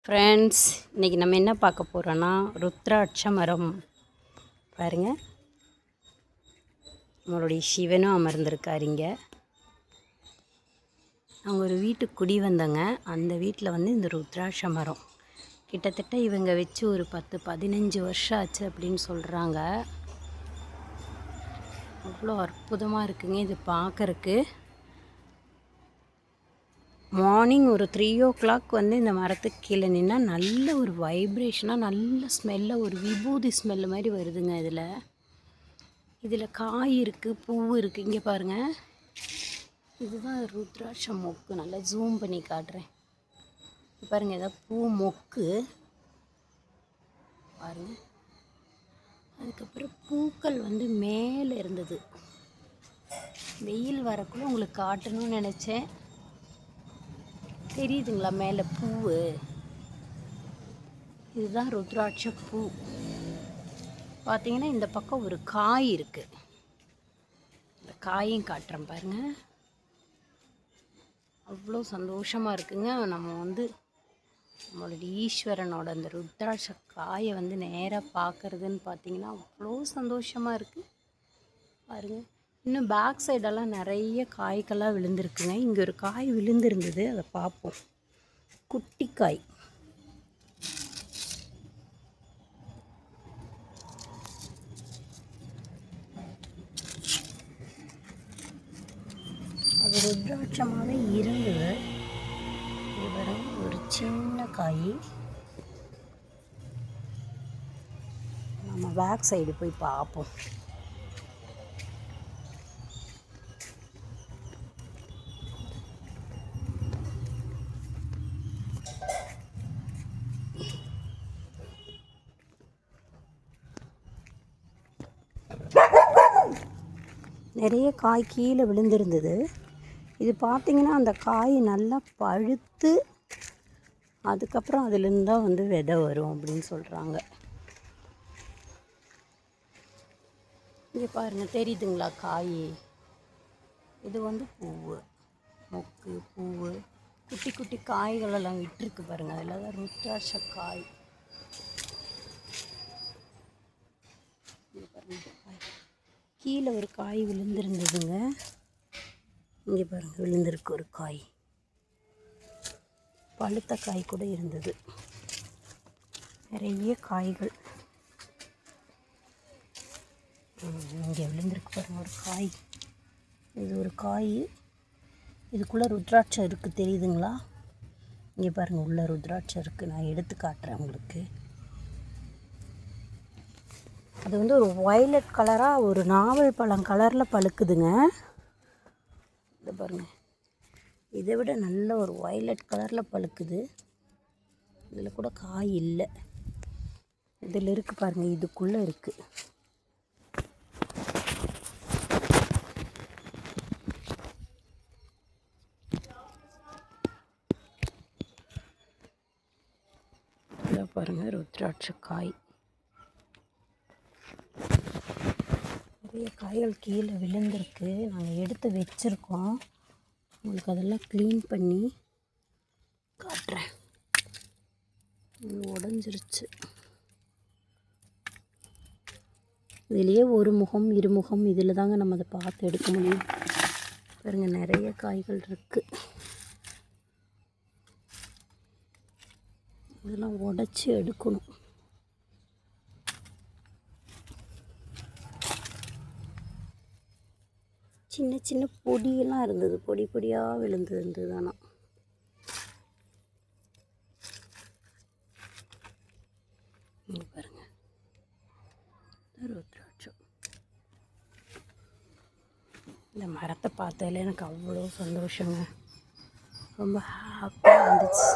Friends, இன்றைக்கி நம்ம என்ன பார்க்க போகிறோன்னா ருத்ராட்ச மரம் பாருங்கள். நம்மளுடைய சிவனும் அமர்ந்திருக்கார் இங்கே. அவங்க ஒரு வீட்டுக்கு குடி வந்தாங்க. அந்த வீட்டில் வந்து இந்த ருத்ராட்ச மரம் கிட்டத்தட்ட இவங்க வச்சு ஒரு 10-15 வருஷம் ஆச்சு அப்படின்னு சொல்கிறாங்க. அவ்வளோ அற்புதமாக இருக்குங்க இது பார்க்குறக்கு. மார்னிங் ஒரு 3 o'clock வந்து இந்த மரத்துக்கு கீழே நின்னால் நல்ல ஒரு வைப்ரேஷனாக நல்ல ஸ்மெல்லாக ஒரு விபூதி ஸ்மெல்லு மாதிரி வருதுங்க. இதில் காய் இருக்குது, பூ இருக்குது. இங்கே பாருங்கள், இதுதான் ருத்ராட்ச மொக்கு. நல்லா ஜூம் பண்ணி காட்டுறேன். பாருங்கள், ஏதாவது பூ மொக்கு பாருங்கள். அதுக்கப்புறம் பூக்கள் வந்து மேலே இருந்தது. வெயில் வரக்குள்ளே உங்களுக்கு காட்டணும்னு நினச்சேன். தெரியுதுங்களா மேலே பூவு? இதுதான் ருத்ராட்ச பூ. பார்த்தீங்கன்னா இந்த பக்கம் ஒரு காய் இருக்குது. இந்த காயும் காட்டுறேன் பாருங்கள். அவ்வளோ சந்தோஷமாக இருக்குங்க. நம்ம வந்து நம்மளுடைய ஈஸ்வரனோட அந்த ருத்ராட்ச காயை வந்து நேராக பார்க்குறதுன்னு பார்த்தீங்கன்னா அவ்வளோ சந்தோஷமாக இருக்குது பாருங்கள். இன்னும் பேக் சைடெல்லாம் நிறைய காய்கள்லாம் விழுந்துருக்குங்க. இங்கே ஒரு காய் விழுந்துருந்தது, அதை பார்ப்போம். குட்டி காய். அது ருத்ராட்சமாகவே இருந்தது. இது ஒரு சின்ன காய். நம்ம பேக் சைடு போய் பார்ப்போம். நிறைய காய் கீழே விழுந்திருந்தது. இது பார்த்திங்கன்னா அந்த காய் நல்லா பழுத்து அதுக்கப்புறம் அதுலேருந்து தான் வந்து விதை வரும் அப்படின்னு சொல்கிறாங்க. இங்கே பாருங்கள், தெரியுதுங்களா காய்? இது வந்து பூவு, மொக்கு பூவு, குட்டி குட்டி காய்களெல்லாம் விட்டுருக்கு பாருங்கள். அதில் தான் ருத்ராட்ச காய். கீழே ஒரு காய் விழுந்திருந்ததுங்க. இங்கே பாருங்கள், விழுந்திருக்கு ஒரு காய். பழுத்த காய் கூட இருந்தது. நிறைய காய்கள் இங்கே விழுந்திருக்கு பாருங்கள். ஒரு காய், இது ஒரு காய். இதுக்குள்ளே ருத்ராட்சம் இருக்குது, தெரியுதுங்களா? இங்கே பாருங்கள், உள்ள ருத்ராட்சம் இருக்குது. நான் எடுத்து காட்டுறேன் உங்களுக்கு. அது வந்து ஒரு வயலட் கலராக ஒரு நாவல் பழம் கலரில் பழுக்குதுங்க. இதை பாருங்கள், இதை விட நல்ல ஒரு வயலட் கலரில் பழுக்குது. இதில் கூட காய் இல்லை. இதில் இருக்குது பாருங்கள், இதுக்குள்ளே இருக்குது. இதை பாருங்கள், ருத்ராட்ச காய். நிறைய காய்கள் கீழே விழுந்திருக்கு. நாங்கள் எடுத்து வச்சுருக்கோம். உங்களுக்கு அதெல்லாம் க்ளீன் பண்ணி காட்டுறேன். உடஞ்சிருச்சு. இதுலேயே ஒரு முகம் இருமுகம், இதில் தாங்க நம்ம அதை பார்த்து எடுக்க முடியும். பாருங்கள், நிறைய காய்கள் இருக்குது. இதெல்லாம் உடச்சி எடுக்கணும். சின்ன சின்ன பொடியெல்லாம் இருந்தது, பொடி பொடியாக விழுந்துருந்தது. ஆனால் இங்கே பாருங்கள், ருத்ராட்சம். இந்த மரத்தை பார்த்ததில் எனக்கு அவ்வளோ சந்தோஷங்க. ரொம்ப ஹாப்பியாக இருந்துச்சு.